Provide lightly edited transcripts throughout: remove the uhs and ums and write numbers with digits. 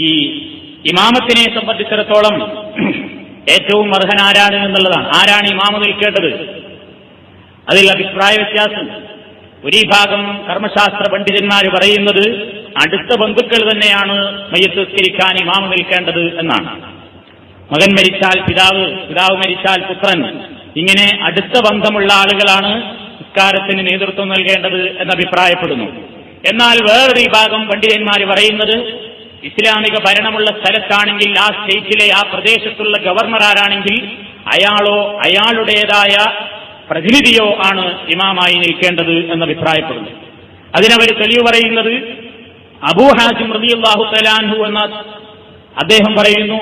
ഈ ഇമാമത്തിനെ സംബന്ധിച്ചിടത്തോളം ഏറ്റവും അർഹനാരാണ് എന്നുള്ളതാണ്. ആരാണ് ഇമാമ നിൽക്കേണ്ടത്? അതിൽ അഭിപ്രായ വ്യത്യാസം. ഒരു ഭാഗം കർമ്മശാസ്ത്ര പണ്ഡിതന്മാർ പറയുന്നത് അടുത്ത ബന്ധുക്കൾ തന്നെയാണ് മയ്യത്ത് നിസ്കരിക്കാൻ ഇമാമ നിൽക്കേണ്ടത് എന്നാണ്. മകൻ മരിച്ചാൽ പിതാവ്, പിതാവ് മരിച്ചാൽ പുത്രൻ, ഇങ്ങനെ അടുത്ത ബന്ധമുള്ള ആളുകളാണ് നിസ്കാരത്തിന് നേതൃത്വം നൽകേണ്ടത് എന്ന് അഭിപ്രായപ്പെടുന്നു. എന്നാൽ വേറൊരു വിഭാഗം പണ്ഡിതന്മാർ പറയുന്നത് ഇസ്ലാമിക ഭരണമുള്ള സ്ഥലത്താണെങ്കിൽ ആ സ്റ്റേറ്റിലെ ആ പ്രദേശത്തുള്ള ഗവർണർ ആരാണെങ്കിൽ അയാളോ അയാളുടേതായ പ്രതിനിധിയോ ആണ് ഇമാമായി നിൽക്കേണ്ടത് എന്ന് അഭിപ്രായപ്പെടുന്നു. അതിനവർ തെളിവ് പറയുന്നത് അബൂ ഹാസിം റളിയല്ലാഹു തആല അൻഹു എന്ന അദ്ദേഹം പറയുന്നു,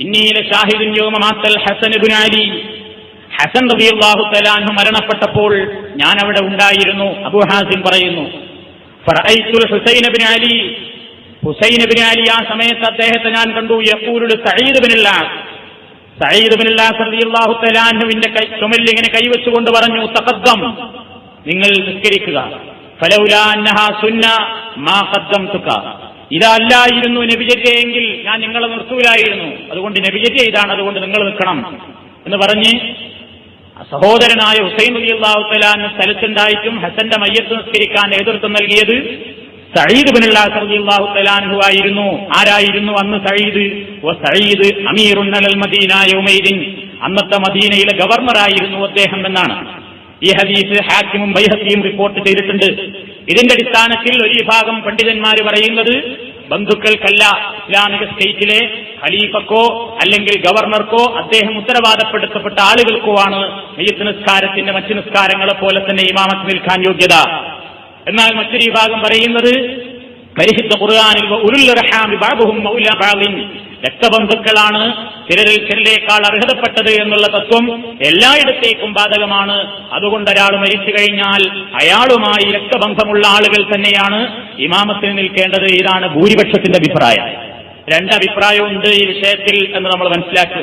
ഇന്നീല ഷാഹിദുൻ യൗമ മാത്തൽ ഹസൻ ഇബ്നു അലി, ഹസൻ റളിയല്ലാഹു തആല അൻഹു മരണപ്പെട്ടപ്പോൾ ഞാൻ അവിടെ ഉണ്ടായിരുന്നു. അബൂ ഹാസിം പറയുന്നു, ഫറഅയ്തുൽ ഹുസൈൻ ഇബ്നു അലി, ഹുസൈൻ ഇബ്നു അലി ആ സമയത്ത് അദ്ദേഹത്തെ ഞാൻ കണ്ടു. യഖൂലു സഈദ് ഇബ്നുൽ ആസ്, സഈദ് ഇബ്നുൽ ആസ് റളിയല്ലാഹു തആല അൻഹുവിന്റെ ചുമലിൽ ഇങ്ങനെ കൈവച്ചുകൊണ്ട് പറഞ്ഞു, തഖദ്ദം, നിങ്ങൾ നിസ്കരിക്കുക. ഫലൗലാ അന്നഹാ സുന്ന മാ ഖദ്ദംതുക, ഇതല്ലായിരുന്നു നബിചര്യയെങ്കിൽ ഞാൻ നിങ്ങളെ നിർത്തൂലായിരുന്നു. അതുകൊണ്ട് നബിചര്യ ഇതാണ്, അതുകൊണ്ട് നിങ്ങൾ നിൽക്കണം എന്ന് പറഞ്ഞ് സഹോദരനായ ഹുസൈൻ റളിയല്ലാഹു തആല അൻഹു സ്ഥലത്തുണ്ടായിട്ടും ഹസന്റെ മയ്യത്ത് നിസ്കരിക്കാൻ നേതൃത്വം നൽകിയത് സഈദ് ഇബ്നുൽ ആസ് റളിയല്ലാഹു തആല അൻഹു ആയിരുന്നു. ആരായിരുന്നു അന്ന് സഈദ്? വസഈദ് അമീറുൻ അലൽ മദീന യൗമൈദിൻ, അന്നത്തെ മദീനയിലെ ഗവർണറായിരുന്നു അദ്ദേഹം എന്നാണ്. ഈ ഹദീസ് ഹാക്കിമും ബൈഹഖിയും റിപ്പോർട്ട് ചെയ്തിട്ടുണ്ട്. ഇതിന്റെ അടിസ്ഥാനത്തിൽ ഒരു വിഭാഗം പണ്ഡിതന്മാർ പറയുന്നത് ബന്ധുക്കൾക്കല്ല, ഇസ്ലാമിക സ്റ്റേറ്റിലെ ഖലീഫക്കോ അല്ലെങ്കിൽ ഗവർണർക്കോ അദ്ദേഹം ഉത്തരവാദപ്പെടുത്തപ്പെട്ട ആളുകൾക്കോ ആണ് മയ്യിത്ത് നിസ്കാരത്തിന്റെ മറ്റു നിസ്കാരങ്ങളെ പോലെ തന്നെ ഇമാമത്ത് നിൽക്കാൻ യോഗ്യത. എന്നാൽ മറ്റൊരു വിഭാഗം പറയുന്നത് പരിശുദ്ധ ഖുർആനിൽ ഉലുൽ അർഹാമി ബഅദുഹും മൗലാ ബഅദിൻ, രക്തബന്ധുക്കളാണ് ചിലരിൽ ചിലരേക്കാൾ അർഹതപ്പെട്ടത് എന്നുള്ള തത്വം എല്ലായിടത്തേക്കും ബാധകമാണ്. അതുകൊണ്ട് ഒരാൾ മരിച്ചു കഴിഞ്ഞാൽ അയാളുമായി രക്തബന്ധമുള്ള ആളുകൾ തന്നെയാണ് ഇമാമത്തിന് നിൽക്കേണ്ടത്. ഇതാണ് ഭൂരിപക്ഷത്തിന്റെ അഭിപ്രായം. രണ്ടഭിപ്രായമുണ്ട് ഈ വിഷയത്തിൽ എന്ന് നമ്മൾ മനസ്സിലാക്കി.